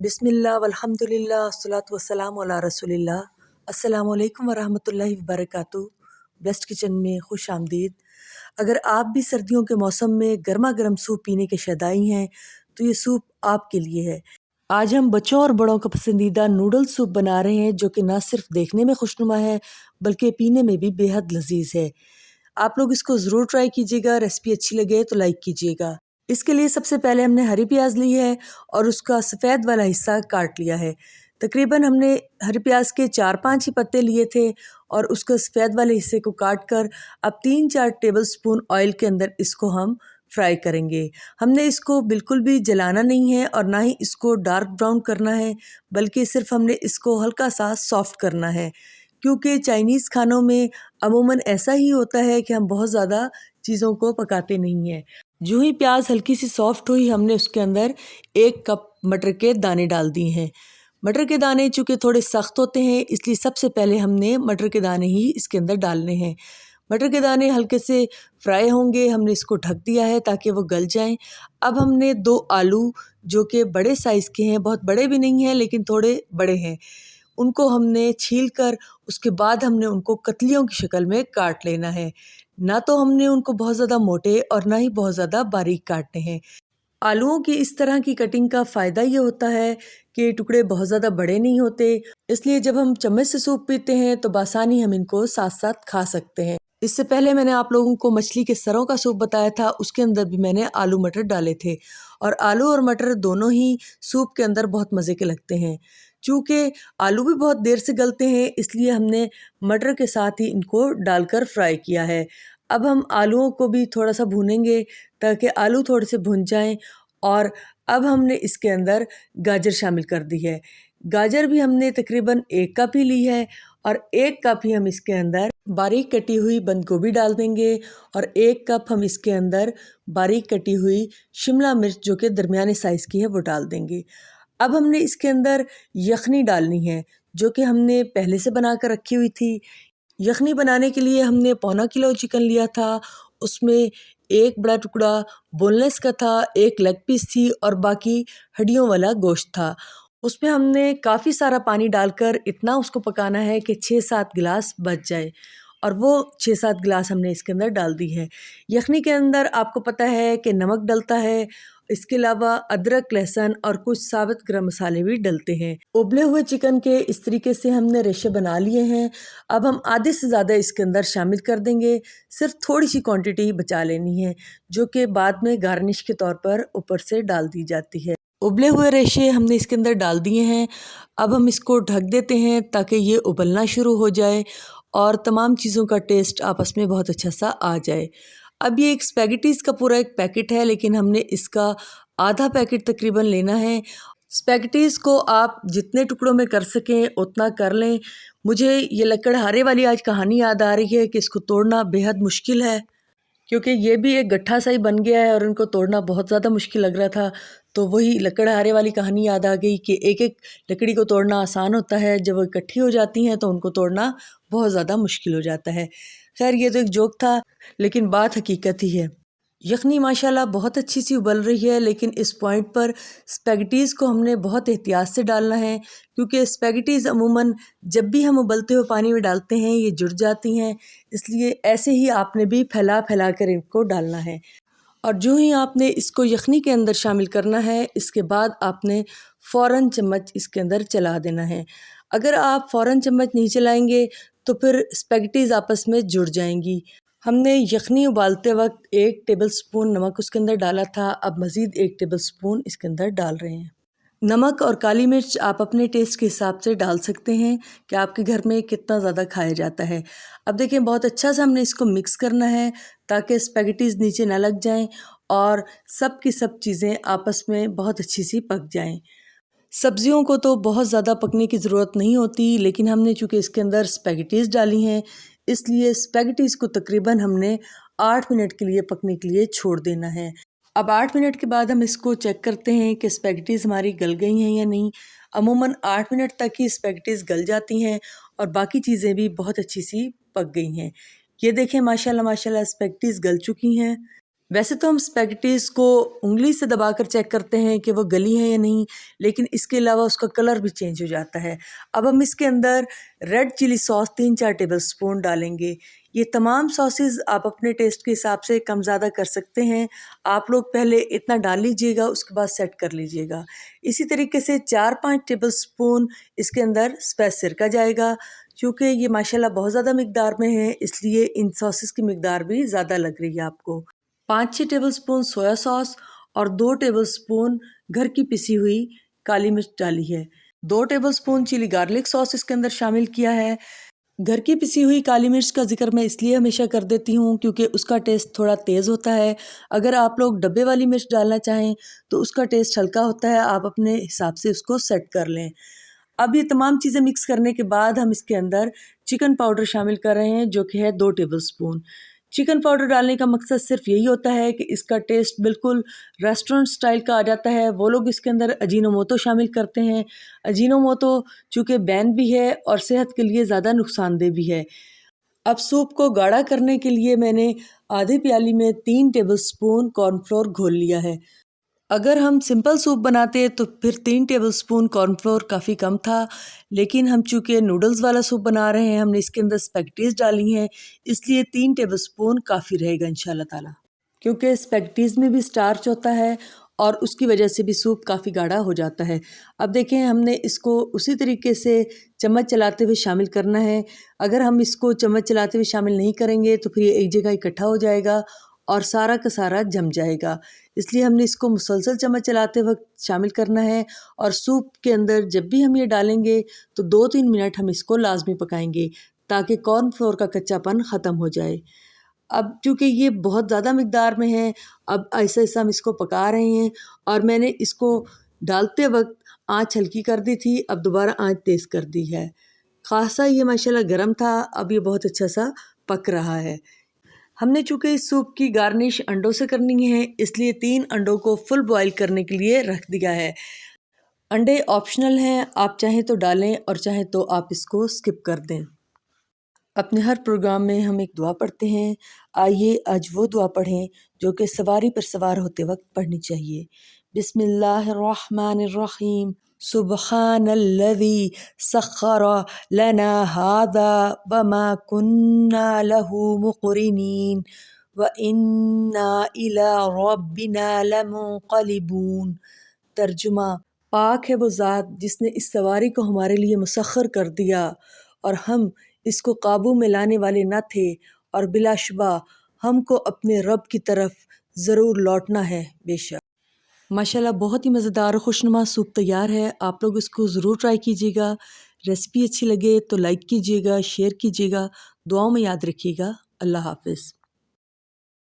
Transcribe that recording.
बिस्मिल्लाह वल्हम्दुलिल्लाह अस्सलातु वस्सलामु अला रसूलिल्लाह। अस्सलामु अलैकुम वरहमतुल्लाहि वबरकातुहू। ब्लेस्ड किचन में खुश आमदीद। अगर आप भी सर्दियों के मौसम में गर्मा गर्म सूप पीने के शौकीन हैं तो ये सूप आपके लिए है। आज हम बच्चों और बड़ों का पसंदीदा नूडल सूप बना रहे हैं, जो कि ना सिर्फ देखने में खुशनुमा है बल्कि पीने में भी बेहद लजीज है। आप लोग इसको ज़रूर ट्राई कीजिएगा। रेसिपी अच्छी लगे तो लाइक कीजिएगा। इसके लिए सबसे पहले हमने हरी प्याज ली है और उसका सफ़ेद वाला हिस्सा काट लिया है। तकरीबन हमने हरी प्याज के 4-5 ही पत्ते लिए थे और उसके सफ़ेद वाले हिस्से को काट कर अब 3-4 टेबलस्पून ऑयल के अंदर इसको हम फ्राई करेंगे। हमने इसको बिल्कुल भी जलाना नहीं है और ना ही इसको डार्क ब्राउन करना है, बल्कि सिर्फ हमने इसको हल्का सा सॉफ्ट करना है, क्योंकि चाइनीज़ खानों में अमूमन ऐसा ही होता है कि हम बहुत ज़्यादा चीज़ों को पकाते नहीं हैं। जो ही प्याज हल्की सी सॉफ्ट हुई, हमने उसके अंदर 1 कप मटर के दाने डाल दिए हैं। मटर के दाने चूँकि थोड़े सख्त होते हैं, इसलिए सबसे पहले हमने मटर के दाने ही इसके अंदर डालने हैं। मटर के दाने हल्के से फ्राई होंगे, हमने इसको ढक दिया है ताकि वो गल जाएं। अब हमने 2 आलू, जो कि बड़े साइज़ के हैं, बहुत बड़े भी नहीं हैं लेकिन थोड़े बड़े हैं, उनको हमने छील कर उसके बाद हमने उनको कतलियों की शक्ल में काट लेना है। ना तो हमने उनको बहुत ज़्यादा मोटे और ना ही बहुत ज़्यादा बारीक काटने हैं। आलूओं की इस तरह की कटिंग का फ़ायदा ये होता है कि टुकड़े बहुत ज़्यादा बड़े नहीं होते, इसलिए जब हम चम्मच से सूप पीते हैं तो बासानी हम इनको साथ साथ खा सकते हैं। इससे पहले मैंने आप लोगों को मछली के सरों का सूप बताया था, उसके अंदर भी मैंने आलू मटर डाले थे और आलू और मटर दोनों ही सूप के अंदर बहुत मज़े के लगते हैं। चूँकि आलू भी बहुत देर से गलते हैं, इसलिए हमने मटर के साथ ही इनको डालकर फ्राई किया है। अब हम आलूओं को भी थोड़ा सा भूनेंगे ताकि आलू थोड़े से भुन जाएं। और अब हमने इसके अंदर गाजर शामिल कर दी है। गाजर भी हमने तकरीबन 1 कप ही ली है और 1 कप ही हम इसके अंदर बारीक कटी हुई बंद गोभी डाल देंगे और 1 कप हम इसके अंदर बारीक कटी हुई शिमला मिर्च, जो कि दरमियाने साइज़ की है, वो डाल देंगे। अब हमने इसके अंदर यखनी डालनी है, जो कि हमने पहले से बना कर रखी हुई थी। यखनी बनाने के लिए हमने 1/4 किलो चिकन लिया था, उसमें 1 बड़ा टुकड़ा बोनलेस का था, 1 लेग पीस थी और बाकी हड्डियों वाला गोश्त था। उसमें हमने काफ़ी सारा पानी डालकर इतना उसको पकाना है कि 6-7 गिलास बच जाए और वो 6-7 गिलास हमने इसके अंदर डाल दी है। यखनी के अंदर आपको पता है कि नमक डलता है, इसके अलावा अदरक, लहसुन और कुछ साबुत गरम मसाले भी डलते हैं। उबले हुए चिकन के इस तरीके से हमने रेशे बना लिए हैं। अब हम आधे से ज़्यादा इसके अंदर शामिल कर देंगे, सिर्फ थोड़ी सी क्वांटिटी बचा लेनी है, जो कि बाद में गार्निश के तौर पर ऊपर से डाल दी जाती है। उबले हुए रेशे हमने इसके अंदर डाल दिए हैं। अब हम इसको ढक देते हैं ताकि ये उबलना शुरू हो जाए और तमाम चीज़ों का टेस्ट आपस में बहुत अच्छा सा आ जाए। अब ये एक स्पैगेटीज़ का पूरा एक पैकेट है, लेकिन हमने इसका आधा पैकेट तकरीबन लेना है। स्पैगेटीज़ को आप जितने टुकड़ों में कर सकें उतना कर लें। मुझे ये लकड़हारे वाली आज कहानी याद आ रही है कि इसको तोड़ना बेहद मुश्किल है, क्योंकि ये भी एक गट्ठा सा ही बन गया है और इनको तोड़ना बहुत ज़्यादा मुश्किल लग रहा था। तो वही लकड़हारे वाली कहानी याद आ गई कि एक-एक लकड़ी को तोड़ना आसान होता है, जब वो इकट्ठी हो जाती हैं तो उनको तोड़ना बहुत ज़्यादा मुश्किल हो जाता है। खैर, ये तो एक जोक था, लेकिन बात हकीकत ही है। यखनी माशाल्लाह बहुत अच्छी सी उबल रही है, लेकिन इस पॉइंट पर स्पैगेटीज़ को हमने बहुत एहतियात से डालना है, क्योंकि स्पैगेटीज़ अमूमन जब भी हम उबलते हुए पानी में डालते हैं ये जुड़ जाती हैं, इसलिए ऐसे ही आपने भी फैला फैला कर इनको डालना है। और जो ही आपने इसको यखनी के अंदर शामिल करना है, इसके बाद आपने फ़ौरन चम्मच इसके अंदर चला देना है। अगर आप फ़ौरन चम्मच नहीं चलाएंगे तो फिर स्पैगेटीज़ आपस में जुड़ जाएंगी। हमने यखनी उबालते वक्त 1 टेबलस्पून नमक उसके अंदर डाला था, अब मज़ीद 1 टेबलस्पून इसके अंदर डाल रहे हैं। नमक और काली मिर्च आप अपने टेस्ट के हिसाब से डाल सकते हैं कि आपके घर में कितना ज़्यादा खाया जाता है। अब देखिए, बहुत अच्छा सा हमने इसको मिक्स करना है ताकि स्पैगेटीज़ नीचे ना लग जाएं और सब की सब चीज़ें आपस में बहुत अच्छी सी पक जाएं। सब्जियों को तो बहुत ज़्यादा पकने की ज़रूरत नहीं होती, लेकिन हमने चूँकि इसके अंदर स्पैगेटीज़ डाली हैं, इसलिए स्पैगेटीज़ को तकरीबन हमने 8 मिनट के लिए पकने के लिए छोड़ देना है। अब 8 मिनट के बाद हम इसको चेक करते हैं कि स्पैगेटीज़ हमारी गल गई हैं या नहीं। अमूमन 8 मिनट तक ही स्पैगेटीज़ गल जाती हैं और बाकी चीज़ें भी बहुत अच्छी सी पक गई हैं। ये देखें, माशाल्लाह माशाल्लाह स्पैगेटीज़ गल चुकी हैं। वैसे तो हम स्पैगेटीज़ को उंगली से दबाकर चेक करते हैं कि वो गली है या नहीं, लेकिन इसके अलावा उसका कलर भी चेंज हो जाता है। अब हम इसके अंदर red chilli sauce 3-4 tablespoon डालेंगे। ये तमाम सॉसेस आप अपने टेस्ट के हिसाब से कम ज़्यादा कर सकते हैं। आप लोग पहले इतना डाल लीजिएगा, उसके बाद सेट कर लीजिएगा। इसी तरीके से 4-5 टेबल स्पून इसके अंदर स्पेस सिरका जाएगा। चूँकि ये माशाल्लाह बहुत ज़्यादा मिकदार में है, इसलिए इन सॉसेस की मिकदार भी ज़्यादा लग रही है आपको। 5-6 टेबलस्पून सोया सॉस और 2 टेबलस्पून घर की पिसी हुई काली मिर्च डाली है। 2 टेबलस्पून चिली गार्लिक सॉस इसके अंदर शामिल किया है। घर की पिसी हुई काली मिर्च का ज़िक्र मैं इसलिए हमेशा कर देती हूँ क्योंकि उसका टेस्ट थोड़ा तेज़ होता है। अगर आप लोग डब्बे वाली मिर्च डालना चाहें तो उसका टेस्ट हल्का होता है, आप अपने हिसाब से उसको सेट कर लें। अब ये तमाम चीज़ें मिक्स करने के बाद हम इसके अंदर चिकन पाउडर शामिल कर रहे हैं, जो कि है 2 टेबलस्पून। चिकन पाउडर डालने का मकसद सिर्फ यही होता है कि इसका टेस्ट बिल्कुल रेस्टोरेंट स्टाइल का आ जाता है। वो लोग इसके अंदर अजीनोमोटो शामिल करते हैं। अजीनोमोटो चूँकि बैन भी है और सेहत के लिए ज़्यादा नुकसानदेह भी है। अब सूप को गाढ़ा करने के लिए मैंने आधी प्याली में 3 टेबलस्पून कॉर्नफ्लोर घोल लिया है। अगर हम सिंपल सूप बनाते तो फिर 3 टेबलस्पून कॉर्नफ्लोर काफ़ी कम था, लेकिन हम चूँकि नूडल्स वाला सूप बना रहे हैं, हमने इसके अंदर स्पैगेटीज़ डाली हैं, इसलिए 3 टेबलस्पून काफ़ी रहेगा इंशाल्लाह ताला। क्योंकि स्पैगेटीज़ में भी स्टार्च होता है और उसकी वजह से भी सूप काफ़ी गाढ़ा हो जाता है। अब देखें, हमने इसको उसी तरीके से चम्मच चलाते हुए शामिल करना है। अगर हम इसको चम्मच चलाते हुए शामिल नहीं करेंगे तो फिर ये एक जगह इकट्ठा हो जाएगा और सारा का सारा जम जाएगा। इसलिए हमने इसको मुसलसल चम्मच चलाते वक्त शामिल करना है और सूप के अंदर जब भी हम ये डालेंगे तो 2-3 मिनट हम इसको लाजमी पकाएंगे ताकि कॉर्नफ्लोर का कच्चापन ख़त्म हो जाए। अब चूँकि ये बहुत ज़्यादा मिकदार में है, अब ऐसे-ऐसे हम इसको पका रहे हैं और मैंने इसको डालते वक्त आँच हल्की कर दी थी, अब दोबारा आँच तेज़ कर दी है। ख़ासा ये माशाल्लाह गरम था, अब ये बहुत अच्छा सा पक रहा है। हमने चूँकि इस सूप की गार्निश अंडों से करनी है, इसलिए 3 अंडों को फुल बॉयल करने के लिए रख दिया है। अंडे ऑप्शनल हैं, आप चाहें तो डालें और चाहें तो आप इसको स्किप कर दें। अपने हर प्रोग्राम में हम एक दुआ पढ़ते हैं। आइए आज वो दुआ पढ़ें जो कि सवारी पर सवार होते वक्त पढ़नी चाहिए। बिस्मिल्लाहिर्रहमानिर्रहीम। सुब्हानल्लज़ी सख्खर लना हाज़ा वमा कुन्ना लहू मुक़रिनीन व इन्ना इला रब्बिना लमुन्क़लिबून। तर्जुमा: पाक है वो ज़ात जिसने इस सवारी को हमारे लिए मुसख्खर कर दिया और हम इसको काबू में लाने वाले न थे, और बिलाशुबा हमको अपने रब की तरफ ज़रूर लौटना है बेशक। माशाल्लाह बहुत ही मज़ेदार खुशनुमा सूप तैयार है। आप लोग इसको ज़रूर ट्राई कीजिएगा। रेसिपी अच्छी लगे तो लाइक कीजिएगा, शेयर कीजिएगा। दुआओं में याद रखिएगा। अल्लाह हाफ़िज़।